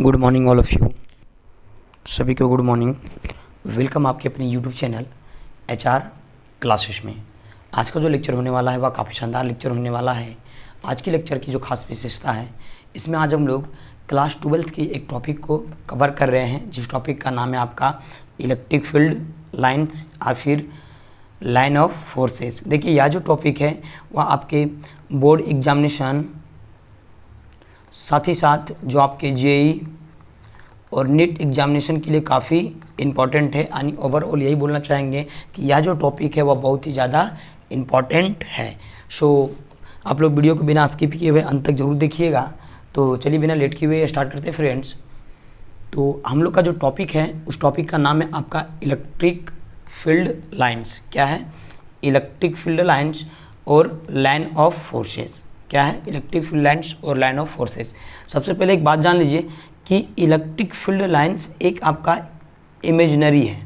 Good morning all of you, सभी को good morning. Welcome आपके अपने यूट्यूब चैनल HR क्लासेस में। आज का जो लेक्चर होने वाला है वह काफ़ी शानदार लेक्चर होने वाला है। आज के लेक्चर की जो खास विशेषता है, इसमें आज हम लोग क्लास 12th की एक टॉपिक को कवर कर रहे हैं, जिस टॉपिक का नाम है आपका इलेक्ट्रिक फील्ड लाइन्स या फिर लाइन ऑफ फोर्सेस। देखिए यह जो टॉपिक है वह आपके बोर्ड एग्जामिनेशन, साथ ही साथ जो आपके JEE और नीट एग्जामिनेशन के लिए काफ़ी इम्पॉर्टेंट है। यानी ओवरऑल यही बोलना चाहेंगे कि यह जो टॉपिक है वह बहुत ही ज़्यादा इम्पॉर्टेंट है। सो आप लोग वीडियो को बिना स्किप किए हुए अंत तक जरूर देखिएगा। तो चलिए बिना लेट किए हुए स्टार्ट करते हैं फ्रेंड्स। तो हम लोग का जो टॉपिक है उस टॉपिक का नाम है आपका इलेक्ट्रिक फील्ड लाइन्स। क्या है? इलेक्ट्रिक फील्ड लाइन्स और लाइन ऑफ फोर्सेस। क्या है? इलेक्ट्रिक फील्ड लाइन्स और लाइन ऑफ फोर्सेस। सबसे पहले एक बात जान लीजिए कि इलेक्ट्रिक फील्ड लाइन्स एक आपका इमेजिनरी है।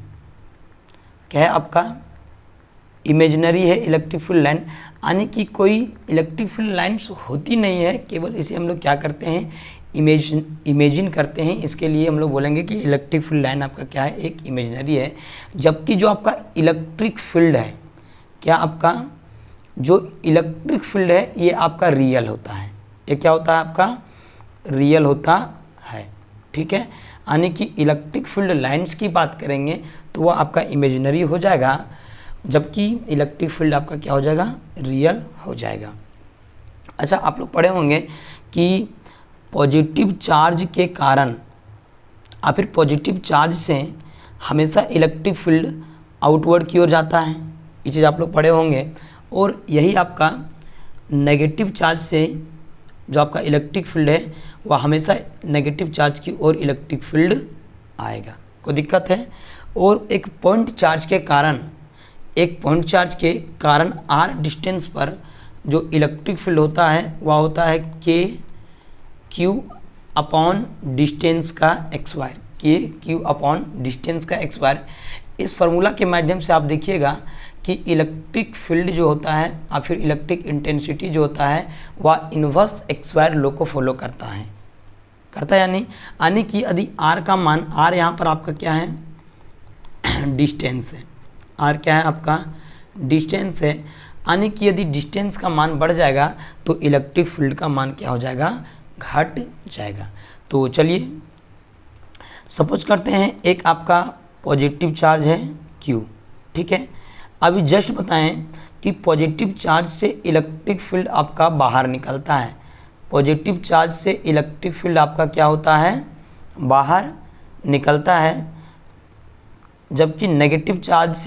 क्या है? आपका इमेजिनरी है इलेक्ट्रिक फील्ड लाइन, यानी कि कोई इलेक्ट्रिक फील्ड लाइन्स होती नहीं है, केवल इसे हम लोग क्या करते हैं, इमेजिन करते हैं। इसके लिए हम लोग बोलेंगे कि इलेक्ट्रिक फील्ड लाइन आपका क्या है, एक इमेजिनरी है। जबकि जो आपका इलेक्ट्रिक फील्ड है, क्या आपका जो इलेक्ट्रिक फील्ड है ये आपका रियल होता है। ये क्या होता है? आपका रियल होता है। ठीक है, यानी कि इलेक्ट्रिक फील्ड लाइन्स की बात करेंगे तो वह आपका इमेजिनरी हो जाएगा, जबकि इलेक्ट्रिक फील्ड आपका क्या हो जाएगा, रियल हो जाएगा। अच्छा, आप लोग पढ़े होंगे कि पॉजिटिव चार्ज के कारण या फिर पॉजिटिव चार्ज से हमेशा इलेक्ट्रिक फील्ड आउटवर्ड की ओर जाता है। ये चीज़ आप लोग पढ़े होंगे। और यही आपका नेगेटिव चार्ज से जो आपका इलेक्ट्रिक फील्ड है वह हमेशा नेगेटिव चार्ज की ओर इलेक्ट्रिक फील्ड आएगा। कोई दिक्कत है? और एक पॉइंट चार्ज के कारण r डिस्टेंस पर जो इलेक्ट्रिक फील्ड होता है वह होता है KQ अपॉन डिस्टेंस का x²। KQ अपॉन डिस्टेंस का x²। इस फार्मूला के माध्यम से आप देखिएगा कि इलेक्ट्रिक फील्ड जो होता है या फिर इलेक्ट्रिक इंटेंसिटी जो होता है वह इन्वर्स x² लॉ को फॉलो करता है या नहीं। यानी कि यदि r का मान, r यहाँ पर आपका क्या है, डिस्टेंस है। r क्या है? आपका डिस्टेंस है। यानी कि यदि डिस्टेंस का मान बढ़ जाएगा तो इलेक्ट्रिक फील्ड का मान क्या हो जाएगा, घट जाएगा। तो चलिए सपोज करते हैं एक आपका पॉजिटिव चार्ज है Q। ठीक है, अभी जस्ट बताएं कि पॉजिटिव चार्ज से इलेक्ट्रिक फील्ड आपका बाहर निकलता है। पॉजिटिव चार्ज से इलेक्ट्रिक फील्ड आपका क्या होता है, बाहर निकलता है। जबकि नेगेटिव चार्ज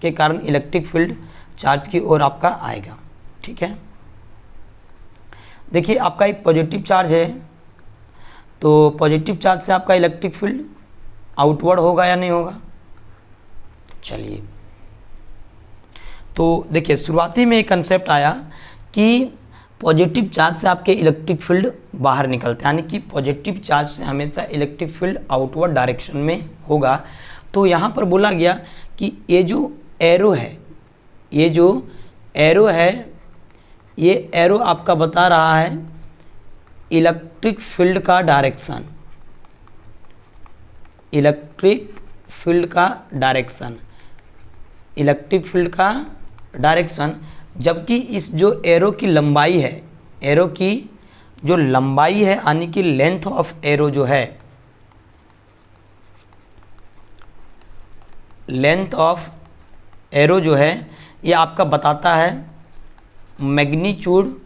के कारण इलेक्ट्रिक फील्ड चार्ज की ओर आपका आएगा। ठीक है, देखिए आपका एक पॉजिटिव चार्ज है, तो पॉजिटिव चार्ज से आपका इलेक्ट्रिक फील्ड आउटवर्ड होगा या नहीं होगा? चलिए, तो देखिए शुरुआती में एक कंसेप्ट आया कि पॉजिटिव चार्ज से आपके इलेक्ट्रिक फील्ड बाहर निकलते हैं, यानी कि पॉजिटिव चार्ज से हमेशा इलेक्ट्रिक फील्ड आउटवर्ड डायरेक्शन में होगा। तो यहाँ पर बोला गया कि ये जो एरो है, ये एरो आपका बता रहा है इलेक्ट्रिक फील्ड का डायरेक्शन, इलेक्ट्रिक फील्ड का डायरेक्शन। जबकि इस जो एरो की लंबाई है, एरो की जो लंबाई है, यानी कि लेंथ ऑफ एरो जो है, लेंथ ऑफ एरो जो है ये आपका बताता है मैग्नीट्यूड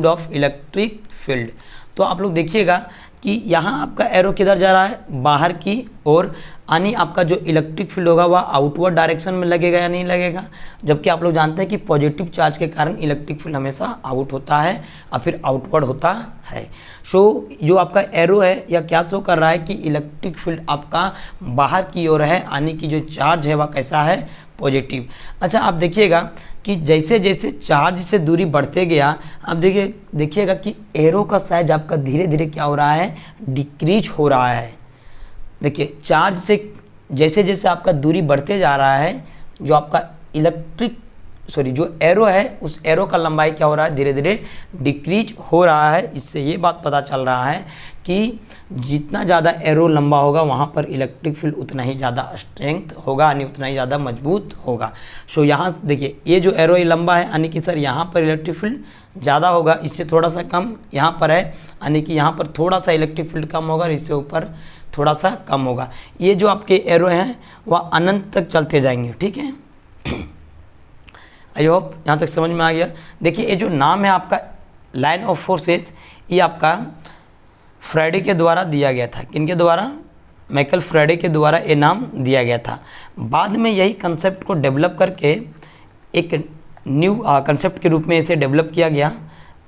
ऑफ इलेक्ट्रिक फील्ड। तो आप लोग देखिएगा कि यहाँ आपका एरो किधर जा रहा है, बाहर की ओर, यानी आपका जो इलेक्ट्रिक फील्ड होगा वह आउटवर्ड डायरेक्शन में लगेगा या नहीं लगेगा। जबकि आप लोग जानते हैं कि पॉजिटिव चार्ज के कारण इलेक्ट्रिक फील्ड हमेशा आउट होता है और फिर आउटवर्ड होता है। सो जो आपका एरो है यह क्या शो कर रहा है कि इलेक्ट्रिक फील्ड आपका बाहर की ओर है, यानी कि जो चार्ज है वह कैसा है, पॉजिटिव। अच्छा, आप देखिएगा कि जैसे जैसे चार्ज से दूरी बढ़ते गया, आप देखिएगा कि एरो का साइज आपका धीरे धीरे क्या हो रहा है, डिक्रीज हो रहा है। देखिए चार्ज से जैसे जैसे आपका दूरी बढ़ते जा रहा है, जो आपका इलेक्ट्रिक सॉरी जो एरो है उस एरो का लंबाई क्या हो रहा है, धीरे धीरे डिक्रीज हो रहा है। इससे ये बात पता चल रहा है कि जितना ज़्यादा एरो लंबा होगा वहाँ पर इलेक्ट्रिक फील्ड उतना ही ज़्यादा स्ट्रेंथ होगा, यानी उतना ही ज़्यादा मजबूत होगा। सो यहाँ देखिए ये जो एरो लंबा है यानी कि सर यहाँ पर इलेक्ट्रिक फील्ड ज़्यादा होगा, इससे थोड़ा सा कम यहाँ पर है, यानी कि यहाँ पर थोड़ा सा इलेक्ट्रिक फील्ड कम होगा और इससे ऊपर थोड़ा सा कम होगा। ये जो आपके एरो हैं वह अनंत तक चलते जाएंगे, ठीक है। आई होप यहाँ तक समझ में आ गया। देखिए ये जो नाम है आपका लाइन ऑफ फोर्सेस, ये आपका फ्राइडे के द्वारा दिया गया था। किनके द्वारा? माइकल फ्राइडे के द्वारा ये नाम दिया गया था। बाद में यही कंसेप्ट को डेवलप करके एक न्यू कंसेप्ट के रूप में इसे डेवलप किया गया।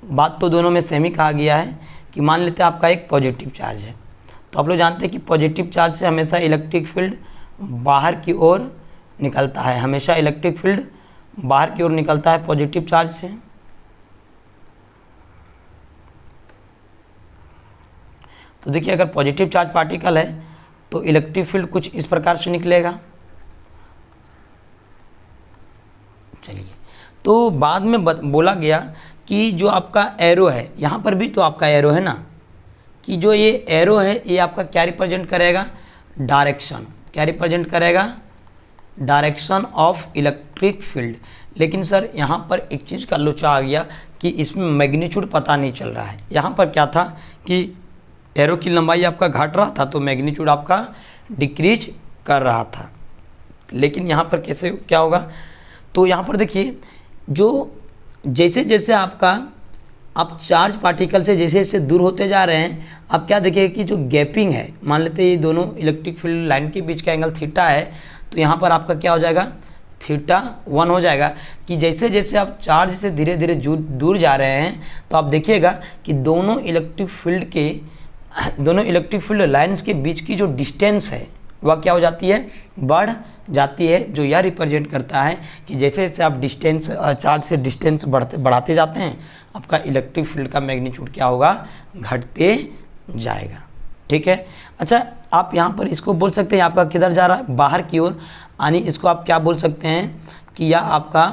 बात तो दोनों में सेम ही कहा गया है कि मान लेते हैं आपका एक पॉजिटिव चार्ज है, तो आप लोग जानते हैं कि पॉजिटिव चार्ज से हमेशा इलेक्ट्रिक फील्ड बाहर की ओर निकलता है, हमेशा इलेक्ट्रिक फील्ड बाहर की ओर निकलता है पॉजिटिव चार्ज से। तो देखिए अगर पॉजिटिव चार्ज पार्टिकल है तो इलेक्ट्रिक फील्ड कुछ इस प्रकार से निकलेगा। चलिए, तो बाद में बोला गया कि जो आपका एरो है, यहाँ पर भी तो आपका एरो है ना, कि जो ये एरो है ये आपका क्या रिप्रेजेंट करेगा? डायरेक्शन। क्या रिप्रेजेंट करेगा? Direction of electric field. लेकिन सर यहाँ पर एक चीज़ का लोचा आ गया कि इसमें मैग्नीट्यूड पता नहीं चल रहा है। यहाँ पर क्या था कि एरो की लंबाई आपका घट रहा था तो मैग्नीट्यूड आपका डिक्रीज कर रहा था। लेकिन यहाँ पर कैसे क्या होगा? तो यहाँ पर देखिए जो जैसे जैसे आपका आप चार्ज पार्टिकल से जैसे जैसे दूर होते जा रहे हैं, आप क्या देखिए कि जो गैपिंग है, मान लेते हैं ये दोनों इलेक्ट्रिक फील्ड लाइन के बीच का एंगल थीटा है, तो यहाँ पर आपका क्या हो जाएगा? θ1 हो जाएगा। कि जैसे जैसे आप चार्ज से धीरे धीरे दूर जा रहे हैं तो आप देखिएगा कि दोनों इलेक्ट्रिक फील्ड लाइन्स के बीच की जो डिस्टेंस है वह क्या हो जाती है? बढ़ जाती है। जो यह रिप्रेजेंट करता है कि जैसे जैसे आप डिस्टेंस चार्ज से डिस्टेंस बढ़ाते जाते हैं, आपका इलेक्ट्रिक फील्ड का मैग्नीट्यूड क्या होगा? घटते जाएगा, ठीक है। अच्छा, आप यहाँ पर इसको बोल सकते हैं आपका किधर जा रहा है? बाहर की ओर। यानी इसको आप क्या बोल सकते हैं कि यह आपका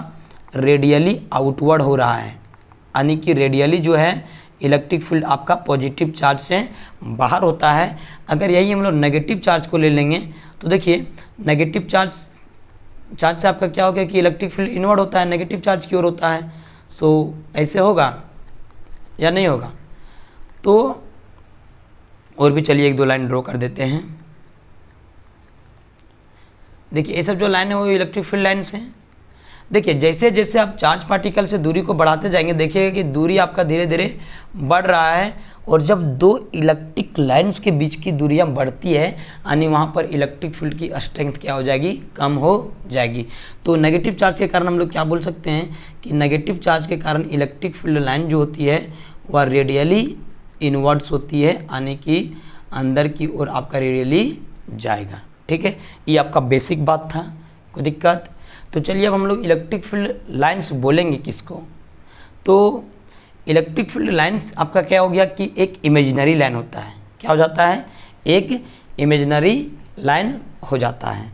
रेडियली आउटवर्ड हो रहा है, यानी कि रेडियली जो है इलेक्ट्रिक फील्ड आपका पॉजिटिव चार्ज से बाहर होता है। अगर यही हम लोग नेगेटिव चार्ज को ले लेंगे तो देखिए नेगेटिव चार्ज से आपका क्या हो गया कि इलेक्ट्रिक फील्ड इनवर्ड होता है, नेगेटिव चार्ज की ओर होता है। सो ऐसे होगा या नहीं होगा? तो और भी चलिए एक दो लाइन ड्रॉ कर देते हैं। देखिए ये सब जो लाइन है वो इलेक्ट्रिक फील्ड लाइन्स हैं। देखिए जैसे जैसे आप चार्ज पार्टिकल से दूरी को बढ़ाते जाएंगे, देखिएगा कि दूरी आपका धीरे धीरे बढ़ रहा है। और जब दो इलेक्ट्रिक लाइन्स के बीच की दूरियां बढ़ती है, यानी वहाँ पर इलेक्ट्रिक फील्ड की स्ट्रेंथ क्या हो जाएगी? कम हो जाएगी। तो नेगेटिव चार्ज के कारण हम लोग क्या बोल सकते हैं कि नेगेटिव चार्ज के कारण इलेक्ट्रिक फील्ड लाइन जो होती है वह रेडियली इनवर्ड्स होती है, यानी कि अंदर की ओर आपका रेडियली जाएगा, ठीक है। ये आपका बेसिक बात था, कोई दिक्कत? तो चलिए अब हम लोग इलेक्ट्रिक फील्ड लाइन्स बोलेंगे किसको? तो इलेक्ट्रिक फील्ड लाइन्स आपका क्या हो गया कि एक इमेजिनरी लाइन होता है। क्या हो जाता है? एक इमेजिनरी लाइन हो जाता है।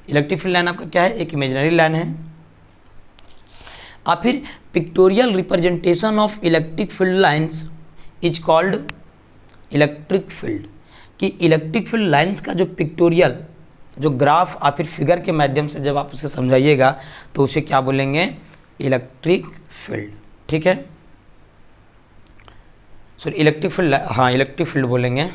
इलेक्ट्रिक फील्ड लाइन आपका क्या है? एक इमेजिनरी लाइन है। और फिर pictorial representation of electric field lines is called electric field. कि इलेक्ट्रिक फील्ड लाइन्स का जो पिक्टोरियल जो ग्राफ या फिर फिगर के माध्यम से जब आप उसे समझाइएगा तो उसे क्या बोलेंगे? इलेक्ट्रिक फील्ड, ठीक है। सॉरी इलेक्ट्रिक फील्ड, हाँ इलेक्ट्रिक फील्ड बोलेंगे।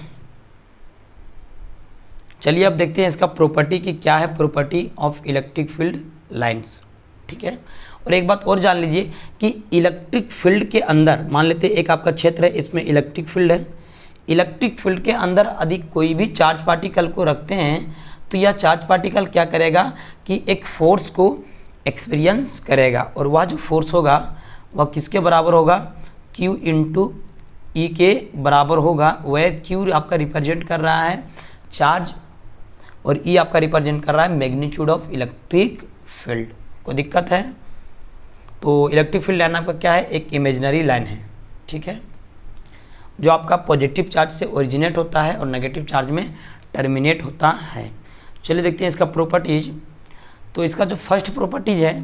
चलिए अब देखते हैं इसका प्रॉपर्टी की क्या है, property of electric field lines, ठीक है। और एक बात और जान लीजिए कि इलेक्ट्रिक फील्ड के अंदर मान लेते हैं एक आपका क्षेत्र है, इसमें इलेक्ट्रिक फील्ड है। इलेक्ट्रिक फील्ड के अंदर यदि कोई भी चार्ज पार्टिकल को रखते हैं तो यह चार्ज पार्टिकल क्या करेगा कि एक फोर्स को एक्सपीरियंस करेगा। और वह जो फोर्स होगा वह किसके बराबर होगा? Q इंटू ई के बराबर होगा। वह Q आपका रिप्रेजेंट कर रहा है चार्ज और E आपका रिप्रेजेंट कर रहा है मैग्नीट्यूड ऑफ इलेक्ट्रिक फील्ड। कोई दिक्कत है? तो इलेक्ट्रिक फील्ड लाइन आपका क्या है? एक इमेजिनरी लाइन है, ठीक है, जो आपका पॉजिटिव चार्ज से ओरिजिनेट होता है और नेगेटिव चार्ज में टर्मिनेट होता है। चलिए देखते हैं इसका प्रॉपर्टीज। तो इसका जो फर्स्ट प्रॉपर्टीज है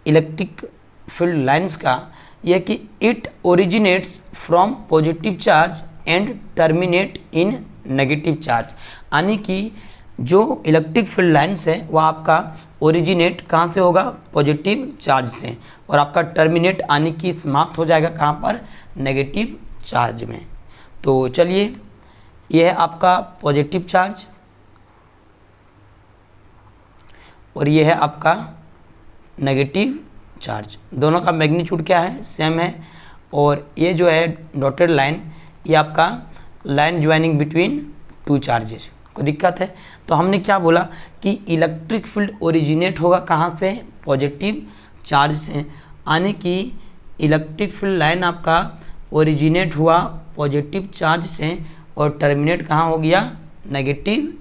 इलेक्ट्रिक फील्ड लाइंस का यह कि it originates from positive charge and terminate in negative charge, यानी कि जो इलेक्ट्रिक फील्ड लाइंस है वह आपका ओरिजिनेट कहाँ से होगा, पॉजिटिव चार्ज से, और आपका टर्मिनेट यानी कि समाप्त हो जाएगा कहाँ पर, नेगेटिव चार्ज में। तो चलिए यह है आपका पॉजिटिव चार्ज और यह है आपका नेगेटिव चार्ज, दोनों का मैग्नीट्यूड क्या है, सेम है। और ये जो है डॉटेड लाइन, ये आपका line joining between two charges, कोई दिक्कत है। तो हमने क्या बोला कि इलेक्ट्रिक फील्ड ओरिजिनेट होगा कहाँ से, पॉजिटिव चार्ज से, यानी कि इलेक्ट्रिक फील्ड लाइन आपका ओरिजिनेट हुआ पॉजिटिव चार्ज से और टर्मिनेट कहाँ हो गया, नेगेटिव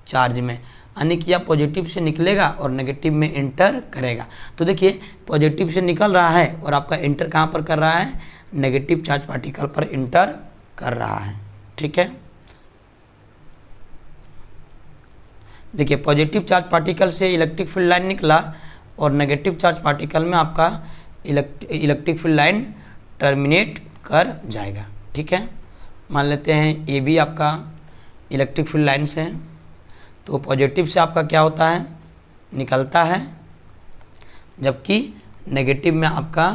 चार्ज में, यानी कि यह पॉजिटिव से निकलेगा और नेगेटिव में इंटर करेगा। तो देखिए पॉजिटिव से निकल रहा है और आपका इंटर कहाँ पर कर रहा है, नेगेटिव चार्ज पार्टिकल पर इंटर कर रहा है, ठीक है। देखिए पॉजिटिव चार्ज पार्टिकल से इलेक्ट्रिक फील्ड लाइन निकला और नेगेटिव चार्ज पार्टिकल में आपका इलेक्ट्रिक फील्ड लाइन टर्मिनेट कर जाएगा, ठीक है। मान लेते हैं ये भी आपका इलेक्ट्रिक फील्ड लाइन से, तो पॉजिटिव से आपका क्या होता है, निकलता है, जबकि नेगेटिव में आपका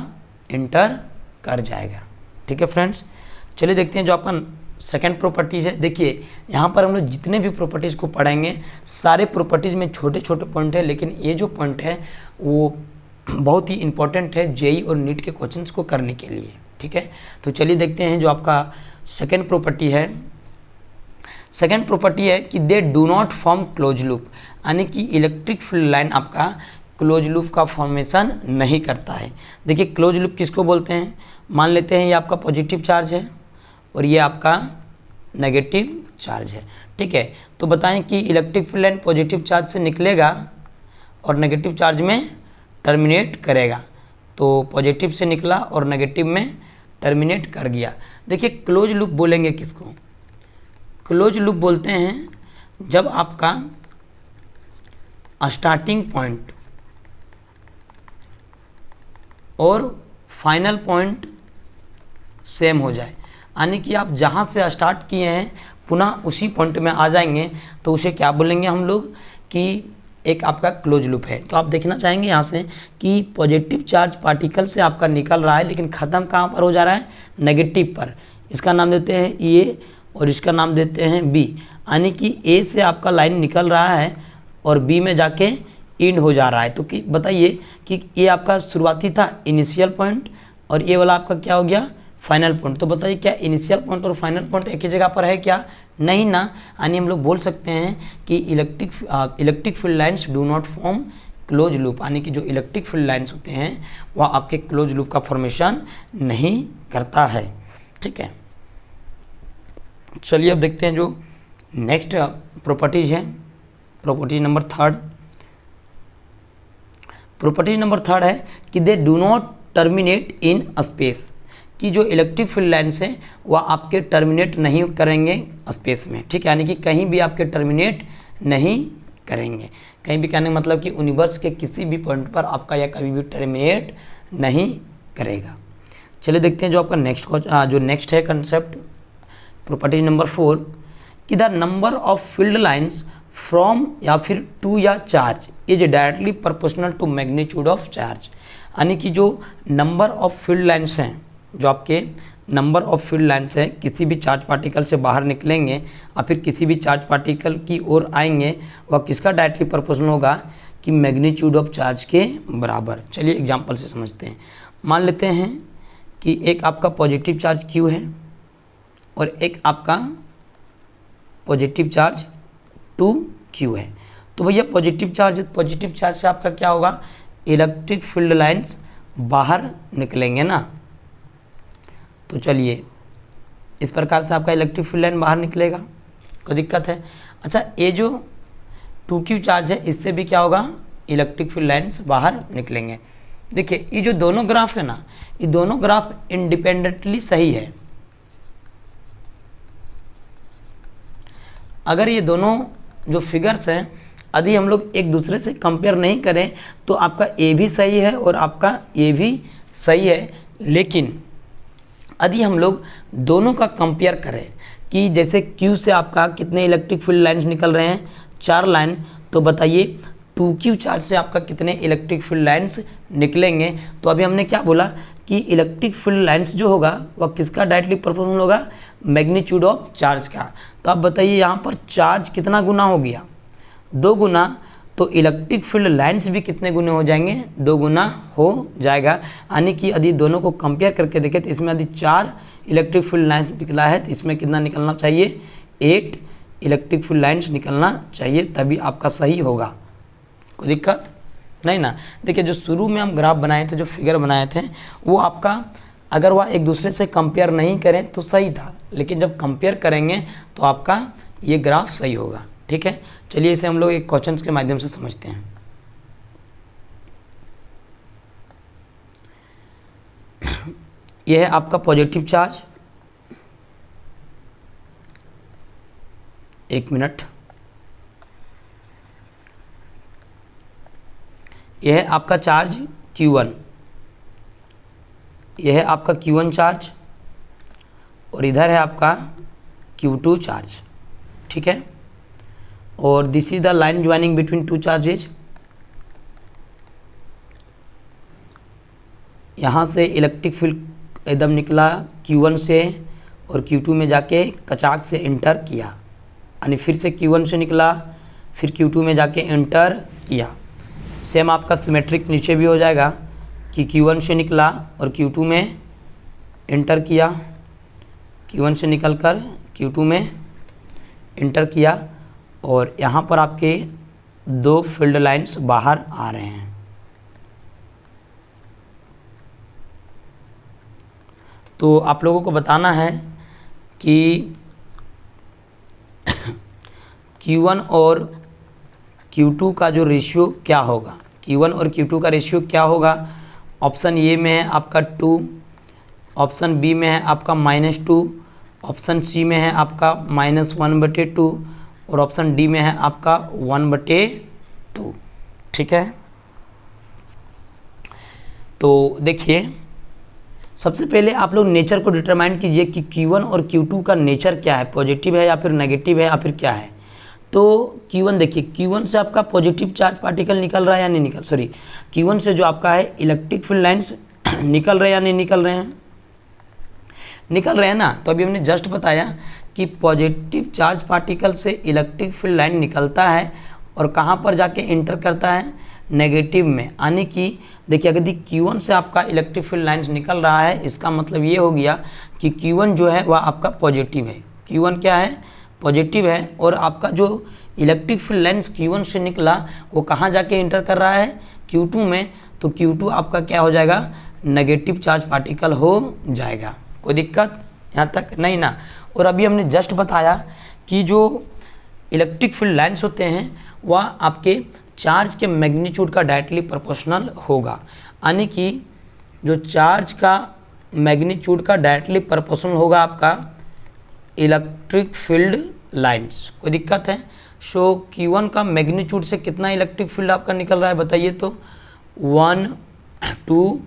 इंटर कर जाएगा, ठीक है फ्रेंड्स। चलिए देखते हैं जो आपका सेकंड प्रॉपर्टीज है। देखिए यहाँ पर हम लोग जितने भी प्रॉपर्टीज़ को पढ़ेंगे सारे प्रॉपर्टीज़ में छोटे छोटे पॉइंट है, लेकिन ये जो पॉइंट है वो बहुत ही इंपॉर्टेंट है जेईई और नीट के क्वेश्चंस को करने के लिए, ठीक है। तो चलिए देखते हैं जो आपका सेकंड प्रॉपर्टी है। सेकेंड प्रॉपर्टी है कि they do not form close loop, यानी कि इलेक्ट्रिक फील्ड लाइन आपका क्लोज लूप का फॉर्मेशन नहीं करता है। देखिए क्लोज लूप किसको बोलते हैं, मान लेते हैं ये आपका पॉजिटिव चार्ज है और ये आपका नेगेटिव चार्ज है, ठीक है। तो बताएं कि electric field line positive charge से निकलेगा और नेगेटिव चार्ज में टर्मिनेट करेगा, तो पॉजिटिव से निकला और नेगेटिव में टर्मिनेट कर गया। देखिए क्लोज लूप बोलेंगे किसको, क्लोज लूप बोलते हैं जब आपका स्टार्टिंग पॉइंट और फाइनल पॉइंट सेम हो जाए, यानी कि आप जहाँ से स्टार्ट किए हैं पुनः उसी पॉइंट में आ जाएंगे, तो उसे क्या बोलेंगे हम लोग कि एक आपका क्लोज लूप है। तो आप देखना चाहेंगे यहाँ से कि पॉजिटिव चार्ज पार्टिकल से आपका निकल रहा है लेकिन ख़त्म कहाँ पर हो जा रहा है, नेगेटिव पर। इसका नाम देते हैं ए और इसका नाम देते हैं बी, यानी कि ए से आपका लाइन निकल रहा है और बी में जाके एंड हो जा रहा है। तो कि बताइए कि ये आपका शुरुआती था इनिशियल पॉइंट और ये वाला आपका क्या हो गया, फाइनल पॉइंट। तो बताइए क्या इनिशियल पॉइंट और फाइनल पॉइंट एक ही जगह पर है क्या, नहीं ना, यानी हम लोग बोल सकते हैं कि electric field lines do not form close loop, यानी कि जो इलेक्ट्रिक फील्ड लाइन्स होते हैं वह आपके क्लोज लूप का फॉर्मेशन नहीं करता है, ठीक है। चलिए अब देखते हैं जो नेक्स्ट प्रॉपर्टीज है, property number third. Property number third है कि they do not terminate in space, कि जो इलेक्ट्रिक फील्ड लाइन्स है वह आपके टर्मिनेट नहीं करेंगे स्पेस में, ठीक है, यानी कि कहीं भी आपके टर्मिनेट नहीं करेंगे। कहीं भी कहने का मतलब कि यूनिवर्स के किसी भी पॉइंट पर आपका यह कभी भी टर्मिनेट नहीं करेगा। चलिए देखते हैं जो आपका नेक्स्ट है कंसेप्ट, प्रॉपर्टी नंबर 4 कि the number of field lines from या फिर टू या charge is directly proportional to magnitude of charge, यानी कि जो नंबर ऑफ फील्ड लाइंस हैं, जो आपके नंबर ऑफ फील्ड लाइंस है किसी भी चार्ज पार्टिकल से बाहर निकलेंगे या फिर किसी भी चार्ज पार्टिकल की ओर आएंगे, वह किसका डायरेक्टली प्रोपोर्शनल होगा कि मैग्नीट्यूड ऑफ चार्ज के बराबर। चलिए एग्जांपल से समझते हैं। मान लेते हैं कि एक आपका पॉजिटिव चार्ज Q है और एक आपका पॉजिटिव चार्ज 2Q है। तो भैया पॉजिटिव चार्ज से आपका क्या होगा, इलेक्ट्रिक फील्ड लाइंस बाहर निकलेंगे ना। तो चलिए इस प्रकार से आपका इलेक्ट्रिक फील्ड लाइन बाहर निकलेगा, कोई दिक्कत है। अच्छा ये जो 2Q चार्ज है इससे भी क्या होगा, इलेक्ट्रिक फील्ड लाइंस बाहर निकलेंगे। देखिए ये जो दोनों ग्राफ है ना, ये दोनों ग्राफ इंडिपेंडेंटली सही है। अगर ये दोनों जो फिगर्स हैं यदि हम लोग एक दूसरे से कंपेयर नहीं करें तो आपका ए भी सही है और आपका ए भी सही है, लेकिन यदि हम लोग दोनों का कंपेयर करें कि जैसे Q से आपका कितने इलेक्ट्रिक फील्ड लाइन्स निकल रहे हैं, 4 लाइन, तो बताइए 2Q चार्ज से आपका कितने इलेक्ट्रिक फील्ड लाइन्स निकलेंगे। तो अभी हमने क्या बोला कि इलेक्ट्रिक फील्ड लाइन्स जो होगा वह किसका डायरेक्टली प्रोपोर्शनल होगा, मैग्नीट्यूड ऑफ चार्ज का। तो आप बताइए यहाँ पर चार्ज कितना गुना हो गया, 2 गुना, तो इलेक्ट्रिक फील्ड लाइन्स भी कितने गुने हो जाएंगे, 2 गुना हो जाएगा। यानी कि यदि दोनों को कंपेयर करके देखें तो इसमें यदि 4 इलेक्ट्रिक फील्ड लाइन्स निकला है तो इसमें कितना निकलना चाहिए, 8 इलेक्ट्रिक फील्ड लाइन्स निकलना चाहिए, तभी आपका सही होगा। कोई दिक्कत नहीं ना। देखिए जो शुरू में हम ग्राफ बनाए थे, जो फिगर बनाए थे, वो आपका अगर वह एक दूसरे से कंपेयर नहीं करें तो सही था, लेकिन जब कंपेयर करेंगे तो आपका ये ग्राफ सही होगा। ठीक है, चलिए इसे हम लोग एक क्वेश्चन के माध्यम से समझते हैं। यह है आपका पॉजिटिव चार्ज, 1 मिनट, यह है आपका चार्ज Q1, यह है आपका Q1 चार्ज, और इधर है आपका Q2 चार्ज। ठीक है, और this is the line joining between 2 charges. यहाँ से इलेक्ट्रिक फील्ड एकदम निकला Q1 से और Q2 में जाके कचाक से इंटर किया, यानी फिर से Q1 से निकला, फिर Q2 में जाके इंटर किया। सेम आपका सिमेट्रिक नीचे भी हो जाएगा कि Q1 से निकला और Q2 में इंटर किया, Q1 से निकलकर Q2 में इंटर किया, और यहाँ पर आपके 2 फील्ड लाइन्स बाहर आ रहे हैं। तो आप लोगों को बताना है कि Q1 और Q2 का जो रेशियो क्या होगा, Q1 और Q2 का रेशियो क्या होगा। ऑप्शन ए में है आपका 2, ऑप्शन बी में है आपका -2, ऑप्शन सी में है आपका -1/2, और ऑप्शन डी में है आपका 1/2। ठीक है, तो देखिए सबसे पहले आप लोग नेचर को डिटरमाइन कीजिए कि Q1 और Q2 का नेचर क्या है, पॉजिटिव है या फिर नेगेटिव है या फिर क्या है। तो Q1 देखिए, Q1 से आपका पॉजिटिव चार्ज पार्टिकल निकल रहा है या नहीं निकल, सॉरी Q1 से जो आपका है इलेक्ट्रिक फील्ड लाइन्स निकल रहे हैं या नहीं निकल रहे हैं, निकल रहे हैं ना। तो अभी हमने जस्ट बताया कि पॉजिटिव चार्ज पार्टिकल से इलेक्ट्रिक फील्ड लाइन निकलता है और कहाँ पर जाके इंटर करता है, नेगेटिव में। यानी कि देखिए अगर Q1 से आपका इलेक्ट्रिक फील्ड लाइन्स निकल रहा है, इसका मतलब ये हो गया कि Q1 जो है वह आपका पॉजिटिव है, Q1 क्या है, पॉजिटिव है, और आपका जो इलेक्ट्रिक फील्ड लाइन्स Q1 से निकला वो कहाँ जाके इंटर कर रहा है, Q2 में। तो Q2 आपका क्या हो जाएगा, नेगेटिव चार्ज पार्टिकल हो जाएगा। कोई दिक्कत यहाँ तक नहीं ना। और अभी हमने जस्ट बताया कि जो इलेक्ट्रिक फील्ड लाइन्स होते हैं वह आपके चार्ज के मैग्नीट्यूड का डायरेक्टली प्रोपोर्शनल होगा, यानी कि जो चार्ज का मैग्नीट्यूड का डायरेक्टली प्रोपोर्शनल होगा आपका इलेक्ट्रिक फील्ड लाइन्स। कोई दिक्कत है। सो Q1 का मैग्नीट्यूड से कितना इलेक्ट्रिक फील्ड आपका निकल रहा है बताइए, तो 1 2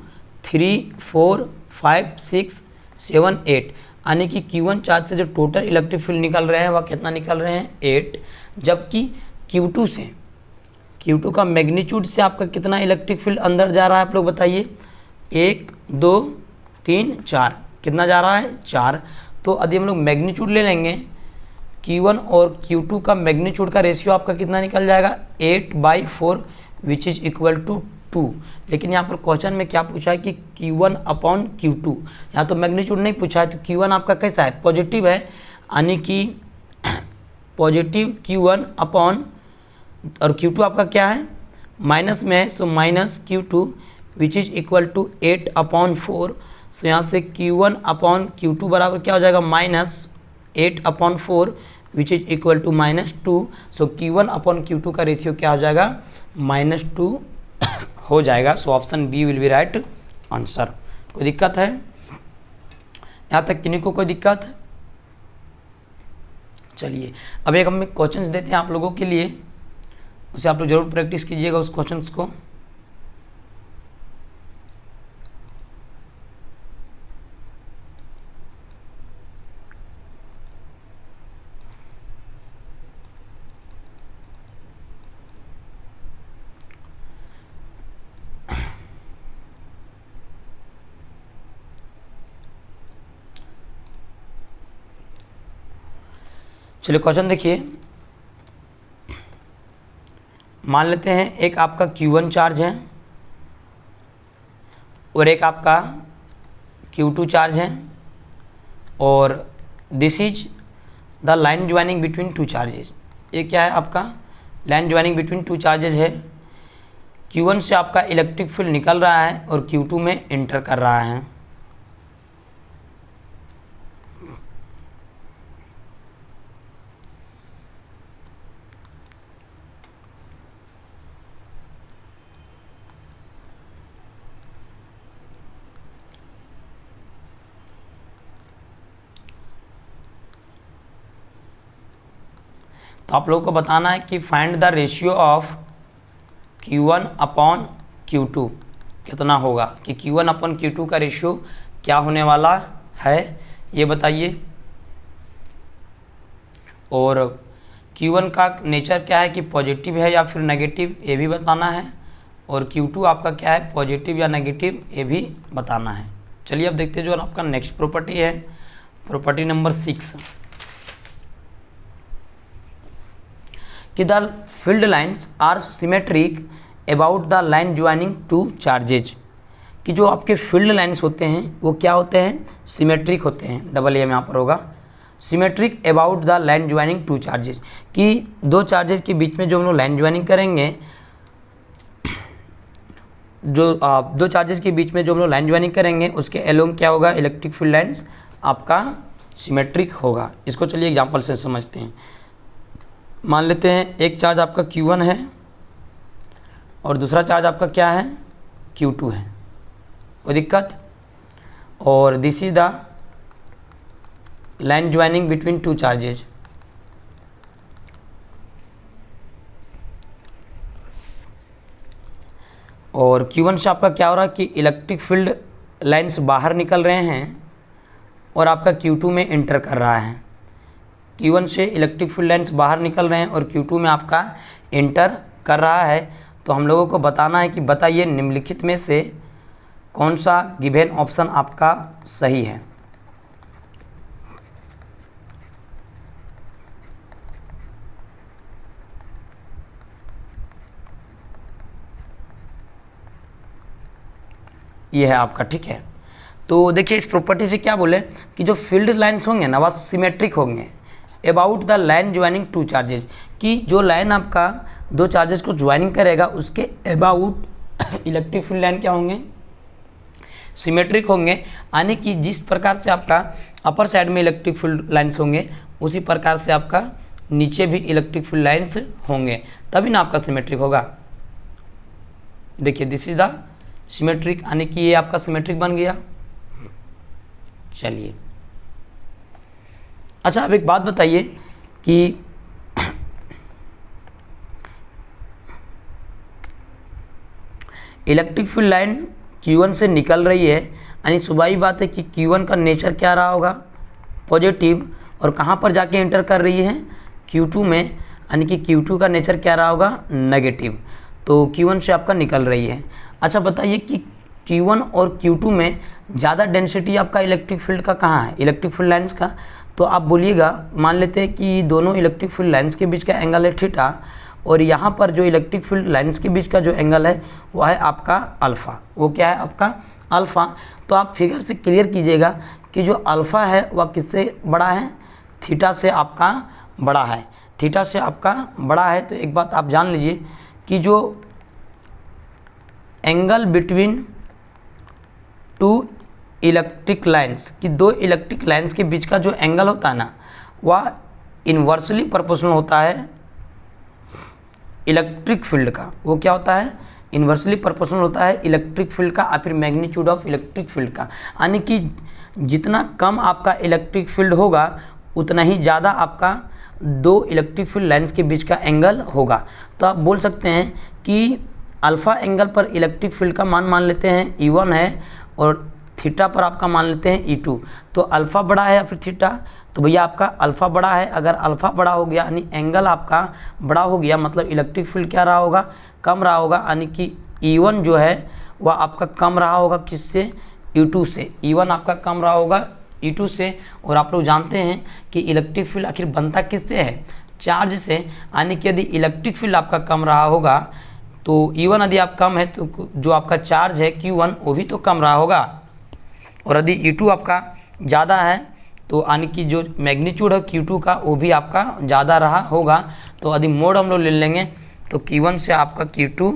3 4 5 6 7 8, यानी कि Q1 चार्ज से जो टोटल इलेक्ट्रिक फील्ड निकल रहे हैं वह कितना निकल रहे हैं, 8। जबकि Q2 से, Q2 का मैग्नीट्यूड से आपका कितना इलेक्ट्रिक फील्ड अंदर जा रहा है आप लोग बताइए, 1 2 3 4, कितना जा रहा है, 4। तो यदि हम लोग मैग्नीट्यूड ले लेंगे, Q1 और Q2 का मैग्नीट्यूड का रेशियो आपका कितना निकल जाएगा, 8/4 विच इज इक्वल टू 2। लेकिन यहाँ पर क्वेश्चन में क्या पूछा है कि Q1/Q2, यहाँ तो मैग्नीट्यूड नहीं पूछा है। तो Q1 आपका कैसा है, पॉजिटिव है, यानी कि पॉजिटिव Q1 अपॉन, और Q2 आपका क्या है, माइनस में है, so -Q2 which is equal to 8/4। So यहाँ से Q1/Q2 बराबर क्या हो जाएगा, -8/4 which is equal to -2। So Q1/Q2 का रेशियो क्या हो जाएगा, -2 हो जाएगा। So option B will be right answer. कोई दिक्कत है यहाँ तक, किन्हीं को कोई दिक्कत? चलिए अब एक हम क्वेश्चंस देते हैं आप लोगों के लिए। उसे आप लोग ज़रूर प्रैक्टिस कीजिएगा उस क्वेश्चंस को। चलिए क्वेश्चन देखिए, मान लेते हैं एक आपका Q1 चार्ज है और एक आपका Q2 चार्ज है, और this is the line joining between two charges. ये क्या है आपका line joining between two charges है। Q1 से आपका इलेक्ट्रिक फील्ड निकल रहा है और Q2 में इंटर कर रहा है। तो आप लोगों को बताना है कि find the ratio of Q1 upon Q2 कितना होगा, कि Q1 अपॉन Q2 का रेशियो क्या होने वाला है ये बताइए। और Q1 का नेचर क्या है कि पॉजिटिव है या फिर नेगेटिव, ये भी बताना है। और Q2 आपका क्या है, पॉजिटिव या नेगेटिव, ये भी बताना है। चलिए अब देखते हैं जो आपका नेक्स्ट प्रॉपर्टी है, प्रॉपर्टी नंबर 6, कि the field lines are symmetric about the line joining two charges. कि जो आपके फील्ड लाइन्स होते हैं वो क्या होते हैं, सिमेट्रिक होते हैं। डबल एम यहाँ पर होगा, symmetric about the line joining two charges, कि दो चार्जेज के बीच में जो हम लोग लाइन ज्वाइनिंग करेंगे, जो दो चार्जेस के बीच में जो हम लोग लाइन ज्वाइनिंग करेंगे उसके एलोंग क्या होगा, इलेक्ट्रिक फील्ड लाइन्स आपका सिमेट्रिक होगा। इसको चलिए एग्जांपल से समझते हैं। मान लेते हैं एक चार्ज आपका Q1 है और दूसरा चार्ज आपका क्या है, Q2 है, कोई दिक्कत। और this is the line joining between two charges. और Q1 से आपका क्या हो रहा है कि इलेक्ट्रिक फील्ड लाइन्स बाहर निकल रहे हैं और आपका Q2 में इंटर कर रहा है। Q1 से इलेक्ट्रिक फील्ड लाइन्स बाहर निकल रहे हैं और Q2 में आपका इंटर कर रहा है। तो हम लोगों को बताना है कि बताइए निम्नलिखित में से कौन सा गिवन ऑप्शन आपका सही है। ये है आपका, ठीक है। तो देखिए इस प्रॉपर्टी से क्या बोले कि जो फील्ड लाइन्स होंगे ना वह सिमेट्रिक होंगे about the line joining two charges, कि जो लाइन आपका दो चार्जेस को ज्वाइनिंग करेगा उसके अबाउट इलेक्ट्रिक फील्ड लाइन क्या होंगे, सिमेट्रिक होंगे। यानी कि जिस प्रकार से आपका अपर साइड में इलेक्ट्रिक फील्ड लाइन्स होंगे उसी प्रकार से आपका नीचे भी इलेक्ट्रिक फील्ड लाइन्स होंगे, तभी ना आपका सिमेट्रिक होगा। देखिए दिस इज द सिमेट्रिक, यानी कि ये आपका सिमेट्रिक बन गया। चलिए अच्छा अब एक बात बताइए कि इलेक्ट्रिक फील्ड लाइन Q1 से निकल रही है, यानी सुबह बात है कि Q1 का नेचर क्या रहा होगा, पॉजिटिव, और कहाँ पर जाके इंटर कर रही है, Q2 में, यानी कि Q2 का नेचर क्या रहा होगा, नेगेटिव। तो Q1 से आपका निकल रही है। अच्छा बताइए कि Q1 और Q2 में ज़्यादा डेंसिटी आपका इलेक्ट्रिक फील्ड का कहाँ है, इलेक्ट्रिक फील्ड लाइन्स का। तो आप बोलिएगा, मान लेते हैं कि दोनों इलेक्ट्रिक फील्ड लाइन्स के बीच का एंगल है थीटा, और यहाँ पर जो इलेक्ट्रिक फील्ड लाइन्स के बीच का जो एंगल है वह है आपका अल्फ़ा। वो क्या है आपका अल्फ़ा। तो आप फिगर से क्लियर कीजिएगा कि जो अल्फ़ा है वह किससे बड़ा है, थीटा से आपका बड़ा है, थीटा से आपका बड़ा है। तो एक बात आप जान लीजिए कि जो angle between two electric lines, कि दो इलेक्ट्रिक लाइन्स के बीच का जो एंगल होता है ना वह इन्वर्सली प्रोपोर्शनल होता है इलेक्ट्रिक फील्ड का। वो क्या होता है, इन्वर्सली प्रोपोर्शनल होता है इलेक्ट्रिक फील्ड का, या फिर मैग्नीट्यूड ऑफ इलेक्ट्रिक फील्ड का। यानी कि जितना कम आपका इलेक्ट्रिक फील्ड होगा उतना ही ज़्यादा आपका दो इलेक्ट्रिक फील्ड लाइन्स के बीच का एंगल होगा। तो आप बोल सकते हैं कि अल्फ़ा एंगल पर इलेक्ट्रिक फील्ड का मान लेते हैं E1 है, और थीटा पर आपका मान लेते हैं E2। तो अल्फ़ा बड़ा है या फिर थीटा, तो भैया आपका अल्फ़ा बड़ा है। अगर अल्फ़ा बड़ा हो गया यानी एंगल आपका बड़ा हो गया, मतलब इलेक्ट्रिक फील्ड क्या रहा होगा, कम रहा होगा, यानी कि E1 जो है वह आपका कम रहा होगा किससे, E2 से। E1 आपका कम रहा होगा E2 से। और आप लोग जानते हैं कि इलेक्ट्रिक फील्ड आखिर बनता किससे है, चार्ज से, यानी कि यदि इलेक्ट्रिक फील्ड आपका कम रहा होगा तो E1 यदि आप कम है तो जो आपका चार्ज है Q1 वो भी तो कम रहा होगा। और यदि E2 आपका ज़्यादा है तो यानी कि जो मैग्नीट्यूड है Q2 का वो भी आपका ज़्यादा रहा होगा। तो यदि मोड हम लोग ले लेंगे तो Q1 से आपका Q2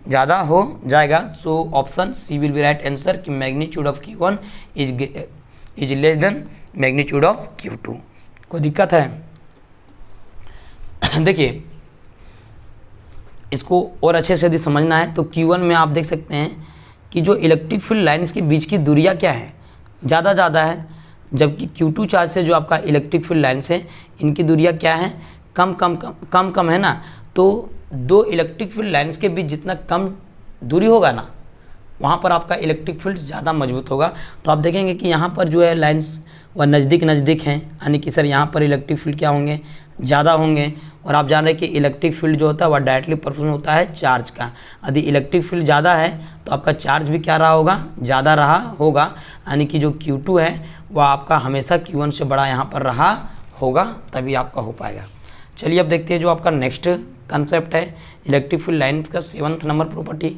ज़्यादा हो जाएगा। So option C will be right answer कि magnitude of Q1 is less than magnitude of Q2। कोई दिक्कत है? देखिए इसको और अच्छे से यदि समझना है तो Q1 में आप देख सकते हैं कि जो इलेक्ट्रिक फील्ड लाइन्स के बीच की दूरियां क्या है, ज़्यादा है, जबकि Q2 चार्ज से जो आपका इलेक्ट्रिक फील्ड लाइन्स है इनकी दूरियां क्या है, कम है ना। तो दो इलेक्ट्रिक फील्ड लाइन्स के बीच जितना कम दूरी होगा ना, वहाँ पर आपका इलेक्ट्रिक फील्ड ज़्यादा मजबूत होगा। तो आप देखेंगे कि यहाँ पर जो है लाइन्स वह नज़दीक हैं, यानी कि सर यहाँ पर इलेक्ट्रिक फील्ड क्या होंगे, ज़्यादा होंगे। और आप जान रहे हैं कि इलेक्ट्रिक फील्ड जो होता है वह डायरेक्टली प्रोपोर्शनल होता है चार्ज का। यदि इलेक्ट्रिक फील्ड ज़्यादा है तो आपका चार्ज भी क्या रहा होगा, ज़्यादा रहा होगा, यानी कि जो Q2 है वह आपका हमेशा Q1 से बड़ा यहाँ पर रहा होगा, तभी आपका हो पाएगा। चलिए अब देखते हैं जो आपका नेक्स्ट कंसेप्ट है इलेक्ट्रिक फील्ड लाइन्स का 7th नंबर प्रॉपर्टी।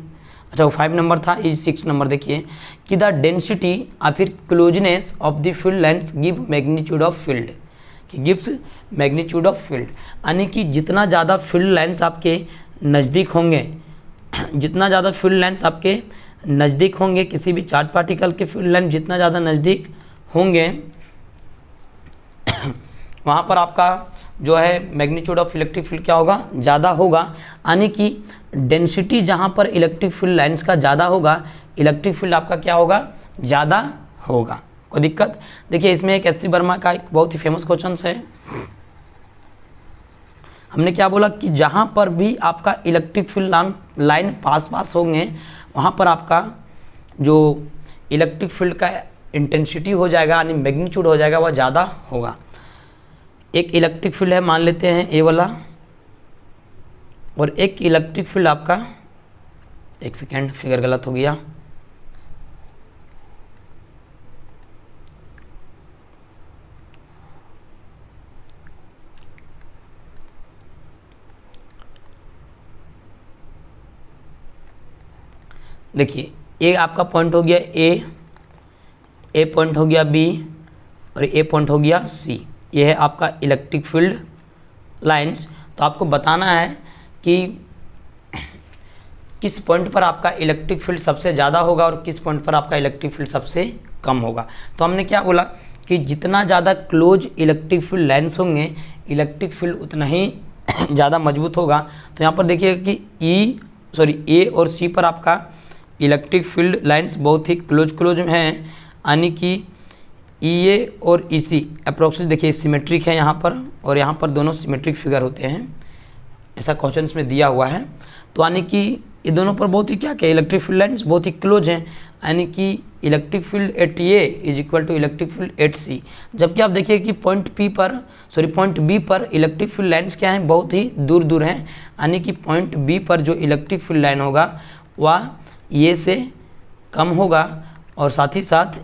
अच्छा वो 5 नंबर था, इज 6 नंबर। देखिए कि द डेंसिटी या फिर closeness of the field lines give magnitude of field, कि गिव्स मैग्नीट्यूड ऑफ फील्ड, यानी कि जितना ज़्यादा फील्ड लाइन्स आपके नज़दीक होंगे, जितना ज़्यादा फील्ड लाइन्स आपके नज़दीक होंगे, किसी भी चार्ज पार्टिकल के फील्ड लाइन जितना ज़्यादा नज़दीक होंगे वहाँ पर आपका जो है मैग्नीट्यूड ऑफ इलेक्ट्रिक फील्ड क्या होगा, ज़्यादा होगा। यानी कि डेंसिटी जहाँ पर इलेक्ट्रिक फील्ड लाइन्स का ज़्यादा होगा, इलेक्ट्रिक फील्ड आपका क्या होगा, ज़्यादा होगा। कोई दिक्कत? देखिए इसमें एक एस सी वर्मा का एक बहुत ही फेमस क्वेश्चन है। हमने क्या बोला कि जहाँ पर भी आपका इलेक्ट्रिक फील्ड लाइन पास होंगे वहाँ पर आपका जो इलेक्ट्रिक फील्ड का इंटेंसिटी हो जाएगा, यानी मैग्नीट्यूड हो जाएगा, वह ज़्यादा होगा। एक इलेक्ट्रिक फील्ड है मान लेते हैं ए वाला, और एक इलेक्ट्रिक फील्ड आपका, एक सेकेंड फिगर गलत हो गया, देखिए ए आपका पॉइंट हो गया ए पॉइंट हो गया बी, और ए पॉइंट हो गया सी। ये है आपका इलेक्ट्रिक फील्ड लाइंस। तो आपको बताना है कि किस पॉइंट पर आपका इलेक्ट्रिक फील्ड सबसे ज़्यादा होगा और किस पॉइंट पर आपका इलेक्ट्रिक फील्ड सबसे कम होगा। तो हमने क्या बोला कि जितना ज़्यादा क्लोज इलेक्ट्रिक फील्ड लाइंस होंगे, इलेक्ट्रिक फील्ड उतना ही ज़्यादा मजबूत होगा। तो यहाँ पर देखिए कि ए और सी पर आपका इलेक्ट्रिक फील्ड लाइंस बहुत ही क्लोज हैं, यानी कि ए और सी अप्रोक्सीमेट देखिए सिमेट्रिक है यहाँ पर, और यहाँ पर दोनों सिमेट्रिक फिगर होते हैं, ऐसा क्वेश्चन में दिया हुआ है। तो यानी कि ये दोनों पर बहुत ही क्या इलेक्ट्रिक फील्ड लाइंस बहुत ही क्लोज हैं, यानी कि electric field at A is equal to electric field at C. जबकि आप देखिए कि पॉइंट बी पर इलेक्ट्रिक फील्ड लाइंस क्या हैं, बहुत ही दूर हैं, यानी कि पॉइंट बी पर जो इलेक्ट्रिक फील्ड लाइन होगा वह ए से कम होगा, और साथ ही साथ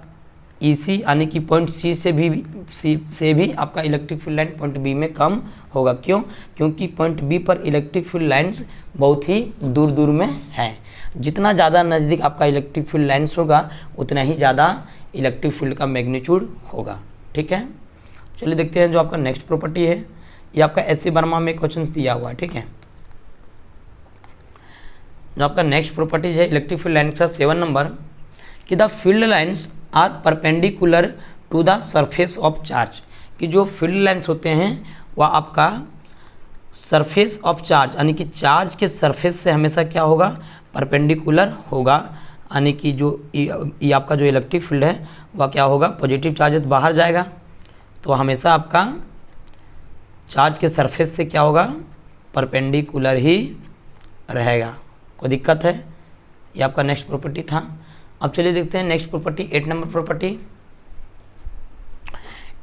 ई सी यानी कि पॉइंट सी से भी आपका electric field line point B में कम होगा। क्यों? क्योंकि पॉइंट बी पर इलेक्ट्रिक फील्ड लाइंस बहुत ही दूर में है। जितना ज़्यादा नज़दीक आपका इलेक्ट्रिक फील्ड लाइंस होगा उतना ही ज़्यादा इलेक्ट्रिक फील्ड का मैग्नीट्यूड होगा। ठीक है, चलिए देखते हैं जो आपका नेक्स्ट प्रॉपर्टी है। ये आपका एस सी वर्मा में क्वेश्चन दिया हुआ है। ठीक है, जो आपका नेक्स्ट प्रॉपर्टीज है इलेक्ट्रिक फील्ड लाइन का 7 नंबर, कि the field lines are perpendicular to the surface of charge, कि जो फील्ड लाइन्स होते हैं वह आपका सरफेस ऑफ चार्ज यानी कि चार्ज के सरफेस से हमेशा क्या होगा, परपेंडिकुलर होगा, यानी कि जो ये आपका जो इलेक्ट्रिक फील्ड है वह क्या होगा, पॉजिटिव चार्ज बाहर जाएगा तो हमेशा आपका चार्ज के सरफेस से क्या होगा, परपेंडिकुलर ही रहेगा। कोई दिक्कत है? ये आपका नेक्स्ट प्रॉपर्टी था। अब चलिए देखते हैं next property, 8 number property.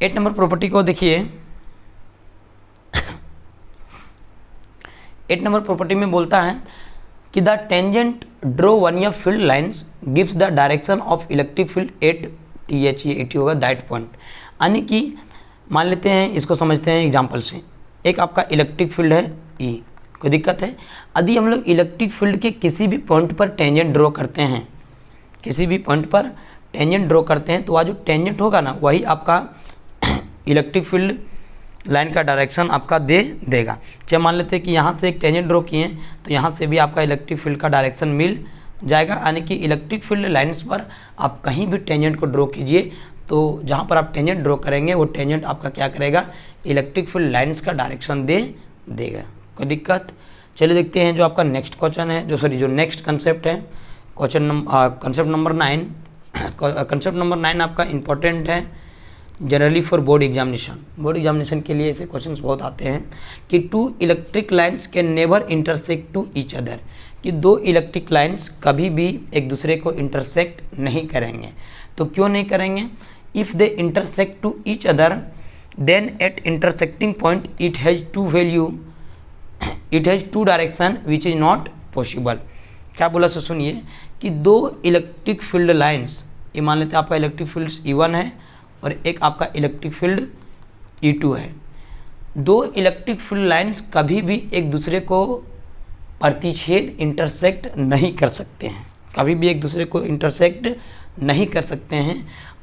8 number property को देखिए, 8 नंबर प्रॉपर्टी में बोलता है कि द टेंजेंट ड्रॉ वन या field lines gives the direction of electric field at T होगा दैट पॉइंट। यानी कि मान लेते हैं, इसको समझते हैं एग्जांपल से। एक आपका इलेक्ट्रिक फील्ड है ई, कोई दिक्कत है? यदि हम लोग इलेक्ट्रिक फील्ड के किसी भी पॉइंट पर टेंजेंट ड्रॉ करते हैं, किसी भी पॉइंट पर टेंजेंट ड्रॉ करते हैं, तो वह जो टेंजेंट होगा ना, वही आपका इलेक्ट्रिक फील्ड लाइन का डायरेक्शन आपका देगा। चाहे मान लेते हैं कि यहाँ से एक टेंजेंट ड्रॉ किए तो यहाँ से भी आपका इलेक्ट्रिक फील्ड का डायरेक्शन मिल जाएगा। यानी कि इलेक्ट्रिक फील्ड लाइन्स पर आप कहीं भी टेंजेंट को ड्रॉ कीजिए, तो जहाँ पर आप टेंजेंट ड्रॉ करेंगे वो टेंजेंट आपका क्या करेगा, इलेक्ट्रिक फील्ड लाइन्स का डायरेक्शन देगा। कोई दिक्कत? चलिए देखते हैं जो आपका नेक्स्ट क्वेश्चन है, जो नेक्स्ट कंसेप्ट है, कंसेप्ट नंबर 9। कंसेप्ट नंबर 9 आपका इंपॉर्टेंट है generally for board examination. Board examination के लिए ऐसे क्वेश्चंस बहुत आते हैं कि 2 electric lines can never intersect to each other, कि 2 इलेक्ट्रिक लाइन्स कभी भी एक दूसरे को इंटरसेक्ट नहीं करेंगे। तो क्यों नहीं करेंगे? If they intersect to each other then at intersecting point it has two direction which is not possible. क्या बोला सो सुनिए कि 2 इलेक्ट्रिक फील्ड लाइन्स, ये मान लेते हैं आपका इलेक्ट्रिक फील्ड E1 है और एक आपका इलेक्ट्रिक फील्ड E2 है। 2 इलेक्ट्रिक फील्ड लाइन्स कभी भी एक दूसरे को प्रतिच्छेद इंटरसेक्ट नहीं कर सकते हैं, कभी भी एक दूसरे को इंटरसेक्ट नहीं कर सकते हैं।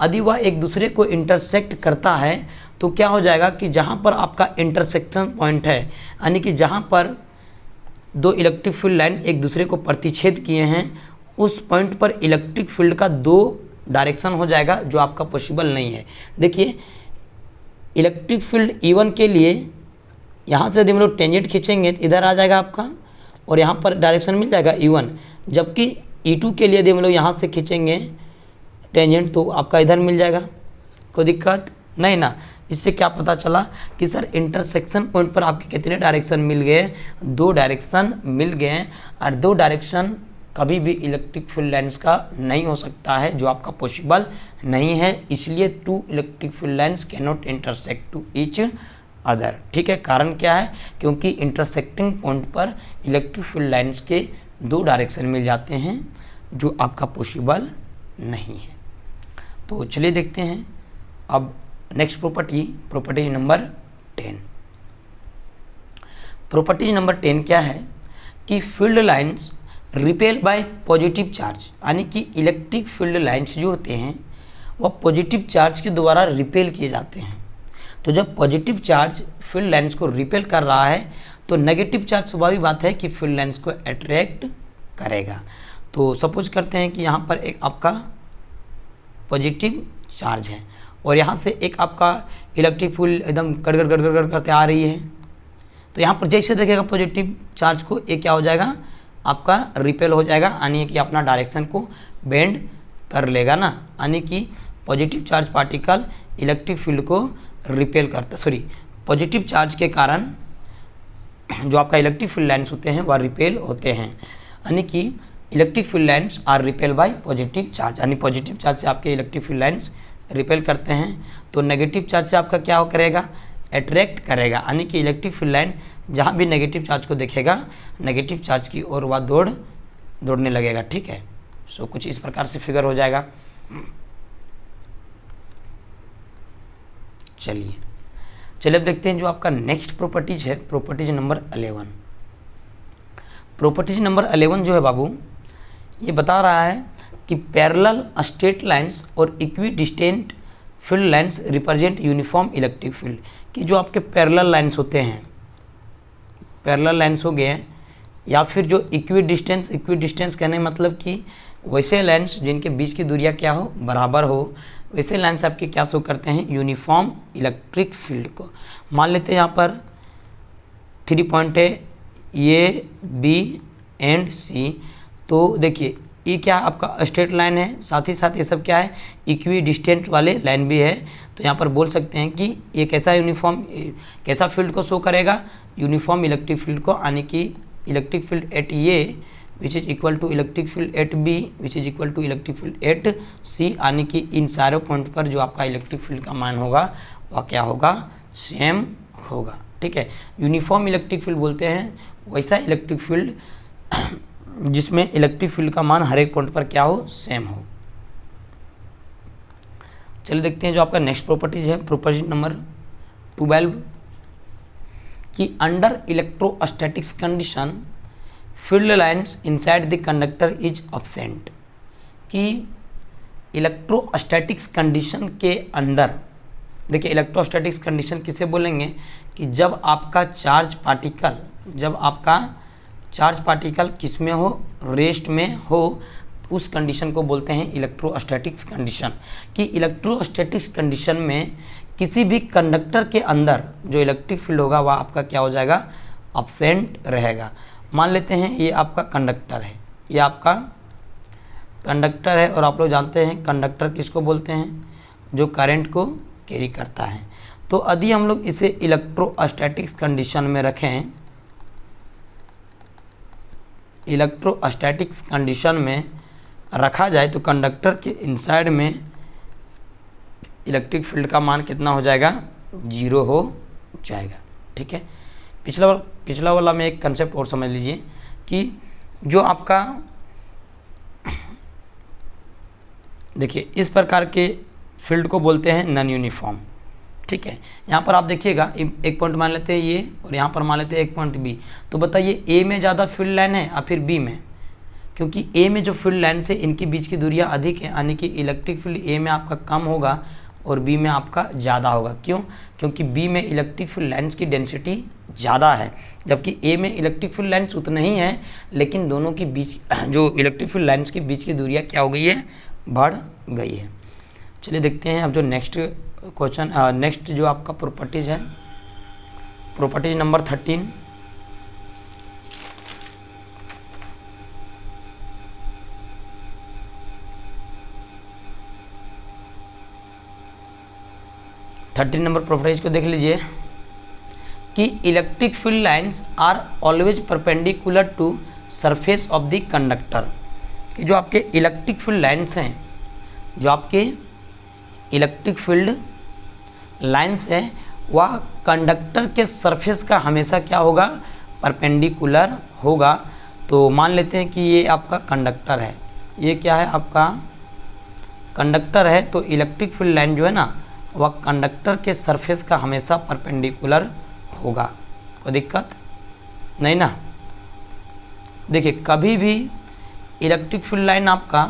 यदि वह एक दूसरे को इंटरसेक्ट करता है तो क्या हो जाएगा कि जहाँ पर आपका इंटरसेक्शन पॉइंट है, यानी कि जहाँ पर 2 इलेक्ट्रिक फील्ड लाइन एक दूसरे को प्रतिच्छेद किए हैं, उस पॉइंट पर इलेक्ट्रिक फील्ड का 2 डायरेक्शन हो जाएगा, जो आपका पॉसिबल नहीं है। देखिए इलेक्ट्रिक फील्ड E1 के लिए यहाँ से यदि हम लोग टेंजेंट खींचेंगे तो इधर आ जाएगा आपका और यहाँ पर डायरेक्शन मिल जाएगा E1, जबकि E2 के लिए यदि हम लोग यहाँ से खींचेंगे टेंजेंट तो आपका इधर मिल जाएगा। कोई दिक्कत नहीं ना? इससे क्या पता चला कि सर इंटरसेक्शन पॉइंट पर आपके कितने डायरेक्शन मिल गए, 2 डायरेक्शन मिल गए। और 2 डायरेक्शन कभी भी इलेक्ट्रिक फील्ड लाइन्स का नहीं हो सकता है, जो आपका पॉसिबल नहीं है। इसलिए 2 electric field lines can not intersect to each other. ठीक है, कारण क्या है? क्योंकि इंटरसेक्टिंग पॉइंट पर इलेक्ट्रिक फील्ड लाइन्स के 2 डायरेक्शन मिल जाते हैं, जो आपका पॉसिबल नहीं है। तो चलिए देखते हैं अब next property number 10। Property number 10 क्या है कि field lines repel by positive charge, यानी कि इलेक्ट्रिक फील्ड लाइन्स जो होते हैं वह पॉजिटिव चार्ज के द्वारा रिपेल किए जाते हैं। तो जब पॉजिटिव चार्ज फील्ड लाइन्स को रिपेल कर रहा है तो नेगेटिव चार्ज स्वाभाविक बात है कि फील्ड लाइन्स को अट्रैक्ट करेगा। तो सपोज करते हैं कि यहाँ पर एक आपका पॉजिटिव चार्ज है और यहाँ से एक आपका इलेक्ट्रिक फील्ड एकदम गड़गड़ करते आ रही है, तो यहाँ पर जैसे देखेगा पॉजिटिव चार्ज को, ये क्या हो जाएगा, आपका रिपेल हो जाएगा, यानी कि अपना डायरेक्शन को बेंड कर लेगा ना। यानी कि positive charge particle electric field को रिपेल करता, पॉजिटिव चार्ज के कारण जो आपका इलेक्ट्रिक फील्ड लाइन्स होते हैं वह रिपेल होते हैं। यानी कि electric field lines are repel by positive charge, यानी पॉजिटिव चार्ज से आपके इलेक्ट्रिक फील्ड लाइन्स रिपेल करते हैं। तो नेगेटिव चार्ज से आपका क्या करेगा, अट्रैक्ट करेगा। यानी कि इलेक्ट्रिक फील्ड लाइन जहाँ भी नेगेटिव चार्ज को देखेगा, नेगेटिव चार्ज की ओर वह दौड़ने लगेगा। ठीक है, सो कुछ इस प्रकार से फिगर हो जाएगा। चलिए अब देखते हैं जो आपका नेक्स्ट प्रॉपर्टीज है, प्रॉपर्टीज नंबर 11। प्रॉपर्टीज नंबर 11 जो है बाबू, ये बता रहा है कि पैरेलल स्ट्रेट लाइंस और equidistant field lines represent uniform electric field, कि जो आपके पैरेलल लाइंस होते हैं, पैरेलल लाइंस हो गए, या फिर जो इक्विडिस्टेंस कहने मतलब कि वैसे लाइंस जिनके बीच की दूरियां क्या हो, बराबर हो, वैसे लाइंस आपके क्या शो करते हैं, यूनिफॉर्म इलेक्ट्रिक फील्ड को। मान लेते हैं यहाँ पर 3 पॉइंट है A, B एंड C। तो देखिए ये क्या आपका स्ट्रेट लाइन है, साथ ही साथ ये सब क्या है, इक्वी डिस्टेंट वाले लाइन भी है। तो यहाँ पर बोल सकते हैं कि ये कैसा यूनिफॉर्म, कैसा फील्ड को शो करेगा, यूनिफॉर्म इलेक्ट्रिक फील्ड को, यानी कि electric field at A which is equal to electric field at B which is equal to electric field at C, यानी कि इन सारे पॉइंट पर जो आपका इलेक्ट्रिक फील्ड का मान होगा वह क्या होगा, सेम होगा। ठीक है, यूनिफॉर्म इलेक्ट्रिक फील्ड बोलते हैं वैसा इलेक्ट्रिक फील्ड जिसमें इलेक्ट्रिक फील्ड का मान हर एक पॉइंट पर क्या हो, सेम हो। चलिए देखते हैं जो आपका नेक्स्ट प्रॉपर्टीज है, प्रॉपर्टी नंबर 12 कि under electrostatics condition field lines inside the conductor is absent. कि इलेक्ट्रोस्टैटिक्स कंडीशन के अंदर, देखिए इलेक्ट्रोस्टैटिक्स कंडीशन किसे बोलेंगे कि जब आपका चार्ज पार्टिकल किस में हो, रेस्ट में हो, उस कंडीशन को बोलते हैं इलेक्ट्रोस्टैटिक्स कंडीशन। कि इलेक्ट्रोस्टैटिक्स कंडीशन में किसी भी कंडक्टर के अंदर जो इलेक्ट्रिक फील्ड होगा वह आपका क्या हो जाएगा, एब्सेंट रहेगा। मान लेते हैं ये आपका कंडक्टर है, ये आपका कंडक्टर है, और आप लोग जानते हैं कंडक्टर किसको बोलते हैं, जो करंट को कैरी करता है। तो यदि हम लोग इसे इलेक्ट्रोस्टैटिक्स कंडीशन में रखें, इलेक्ट्रोस्टैटिक्स कंडीशन में रखा जाए तो कंडक्टर के इनसाइड में इलेक्ट्रिक फील्ड का मान कितना हो जाएगा, 0 हो जाएगा। ठीक है, पिछला वाला में एक कंसेप्ट और समझ लीजिए कि जो आपका, देखिए इस प्रकार के फील्ड को बोलते हैं नॉन यूनिफॉर्म। ठीक है, यहाँ पर आप देखिएगा एक पॉइंट मान लेते हैं ये, और यहाँ पर मान लेते हैं एक पॉइंट बी। तो बताइए ए में ज़्यादा फील्ड लाइन है या फिर बी में, क्योंकि ए में जो फील्ड लाइन से इनके बीच की दूरियाँ अधिक है, यानी कि इलेक्ट्रिक फील्ड ए में आपका कम होगा और बी में आपका ज़्यादा होगा। क्यों, क्योंकि बी में इलेक्ट्रिक फील्ड लाइन्स की डेंसिटी ज़्यादा है, जबकि ए में इलेक्ट्रिक फील्ड लाइन्स उतना ही है, लेकिन दोनों के बीच जो इलेक्ट्रिक फील्ड लाइन्स के बीच की दूरियाँ क्या हो गई है, बढ़ गई है। चलिए देखते हैं अब जो नेक्स्ट क्वेश्चन, नेक्स्ट जो आपका प्रॉपर्टीज़ है, प्रॉपर्टीज नंबर 13। नंबर प्रॉपर्टीज को देख लीजिए कि electric field lines are always perpendicular to surface of the conductor. कि जो आपके इलेक्ट्रिक फील्ड लाइन्स हैं, जो आपके इलेक्ट्रिक फील्ड लाइन्स है, वह कंडक्टर के सरफेस का हमेशा क्या होगा, परपेंडिकुलर होगा। तो मान लेते हैं कि ये आपका कंडक्टर है, ये क्या है आपका कंडक्टर है, तो इलेक्ट्रिक फील्ड लाइन जो है ना वह कंडक्टर के सरफेस का हमेशा परपेंडिकुलर होगा। कोई दिक्कत नहीं ना। देखिए कभी भी इलेक्ट्रिक फील्ड लाइन आपका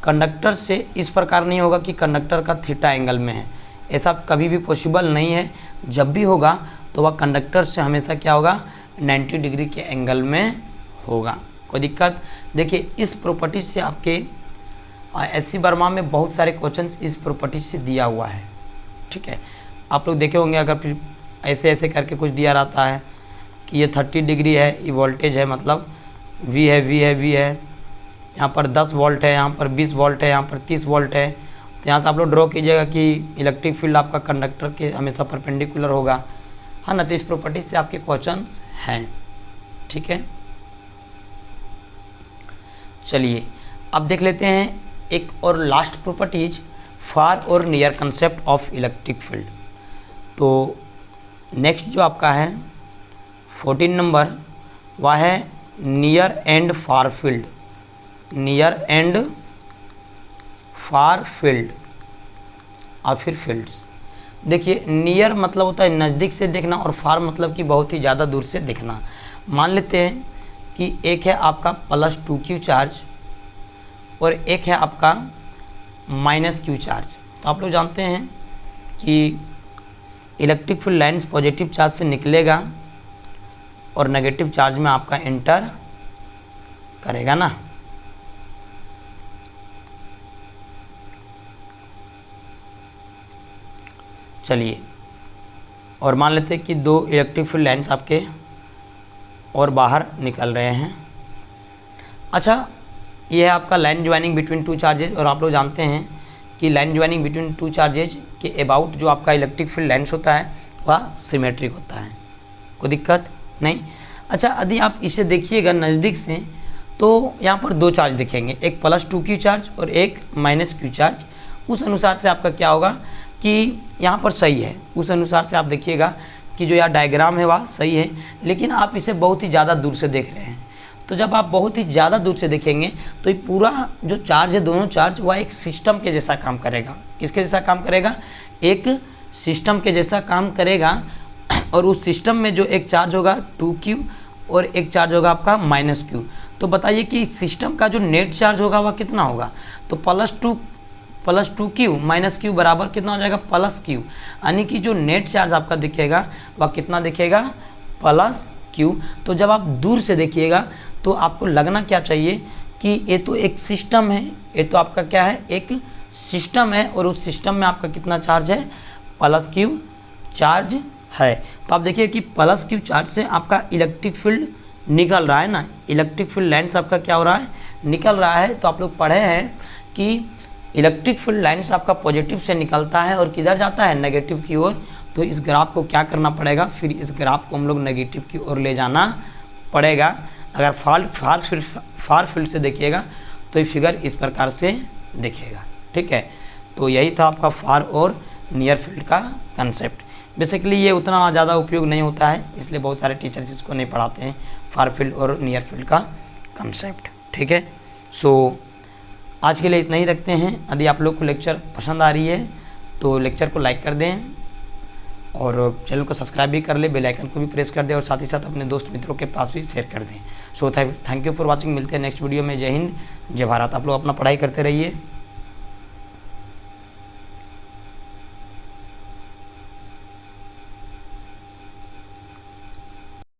कंडक्टर से इस प्रकार नहीं होगा कि कंडक्टर का थीटा एंगल में है, ऐसा कभी भी पॉसिबल नहीं है। जब भी होगा तो वह कंडक्टर से हमेशा क्या होगा, 90 डिग्री के एंगल में होगा। कोई दिक्कत, देखिए इस प्रॉपर्टी से आपके एससी वर्मा में बहुत सारे क्वेश्चंस इस प्रॉपर्टी से दिया हुआ है। ठीक है, आप लोग देखे होंगे, अगर फिर ऐसे ऐसे करके कुछ दिया रहता है कि ये 30 डिग्री है, ये वोल्टेज है, मतलब V है, यहाँ पर 10 वोल्ट है, यहाँ पर 20 वोल्ट है, यहाँ पर 30 वोल्ट है। तो यहाँ से आप लोग ड्रॉ कीजिएगा कि इलेक्ट्रिक फील्ड आपका कंडक्टर के हमेशा परपेंडिकुलर होगा, हाँ ना। तो इस प्रॉपर्टी से आपके क्वेश्चंस हैं। ठीक है, चलिए अब देख लेते हैं एक और लास्ट प्रॉपर्टीज, फार और near concept of electric field. तो नेक्स्ट जो आपका है 14 नंबर, वह है near and far field. Near and far field और फिर फील्ड्स। देखिए नियर मतलब होता है नज़दीक से देखना, और फार मतलब कि बहुत ही ज़्यादा दूर से देखना। मान लेते हैं कि एक है आपका +2q चार्ज और एक है आपका -q चार्ज। तो आप लोग जानते हैं कि electric field lines positive charge से निकलेगा और नेगेटिव चार्ज में आपका एंटर करेगा ना। चलिए, और मान लेते हैं कि 2 इलेक्ट्रिक फील्ड लाइन्स आपके और बाहर निकल रहे हैं। अच्छा, ये है आपका line joining between two charges, और आप लोग जानते हैं कि line joining between two charges के अबाउट जो आपका इलेक्ट्रिक फील्ड लाइन्स होता है वह सिमेट्रिक होता है, कोई दिक्कत नहीं। अच्छा, यदि आप इसे देखिएगा नज़दीक से तो यहाँ पर दो चार्ज दिखेंगे, एक +2q चार्ज और एक -q चार्ज। उस अनुसार से आपका क्या होगा कि यहाँ पर सही है, उस अनुसार से आप देखिएगा कि जो यहाँ डायग्राम है वह सही है, लेकिन आप इसे बहुत ही ज़्यादा दूर से देख रहे हैं। तो जब आप बहुत ही ज़्यादा दूर से देखेंगे तो ये पूरा जो चार्ज है, दोनों चार्ज, वह एक सिस्टम के जैसा काम करेगा। किसके जैसा काम करेगा? एक सिस्टम के जैसा काम करेगा। और उस सिस्टम में जो एक चार्ज होगा 2q और एक चार्ज होगा आपका -q। तो बताइए कि सिस्टम का जो नेट चार्ज होगा वह कितना होगा? तो +2q -q बराबर कितना हो जाएगा? +q। यानी कि जो नेट चार्ज आपका दिखेगा वह कितना दिखेगा? +q। तो जब आप दूर से देखिएगा तो आपको लगना क्या चाहिए कि ये तो एक सिस्टम है, ये तो आपका क्या है? एक सिस्टम है, और उस सिस्टम में आपका कितना चार्ज है? +q चार्ज है। तो आप देखिए कि +q चार्ज से आपका इलेक्ट्रिक फील्ड निकल रहा है ना, इलेक्ट्रिक फील्ड लाइन्स आपका क्या हो रहा है? निकल रहा है। तो आप लोग पढ़े हैं कि इलेक्ट्रिक फील्ड लाइन्स आपका पॉजिटिव से निकलता है और किधर जाता है? नेगेटिव की ओर। तो इस ग्राफ को क्या करना पड़ेगा? फिर इस ग्राफ को हम लोग नेगेटिव की ओर ले जाना पड़ेगा। अगर फार फील्ड से देखिएगा तो ये फिगर इस प्रकार से दिखेगा, ठीक है। तो यही था आपका फार और नियर फील्ड का कंसेप्ट। बेसिकली ये उतना ज़्यादा उपयोग नहीं होता है, इसलिए बहुत सारे टीचर्स इसको नहीं पढ़ाते हैं, फार फील्ड और नियर फील्ड का कंसेप्ट, ठीक है। सो आज के लिए इतना ही रखते हैं। यदि आप लोग को लेक्चर पसंद आ रही है तो लेक्चर को लाइक कर दें और चैनल को सब्सक्राइब भी कर ले, बेल आइकन को भी प्रेस कर दें और साथ ही साथ अपने दोस्त मित्रों के पास भी शेयर कर दें। So thank you for watching. मिलते हैं नेक्स्ट वीडियो में। जय हिंद, जय भारत। आप लोग अपना पढ़ाई करते रहिए।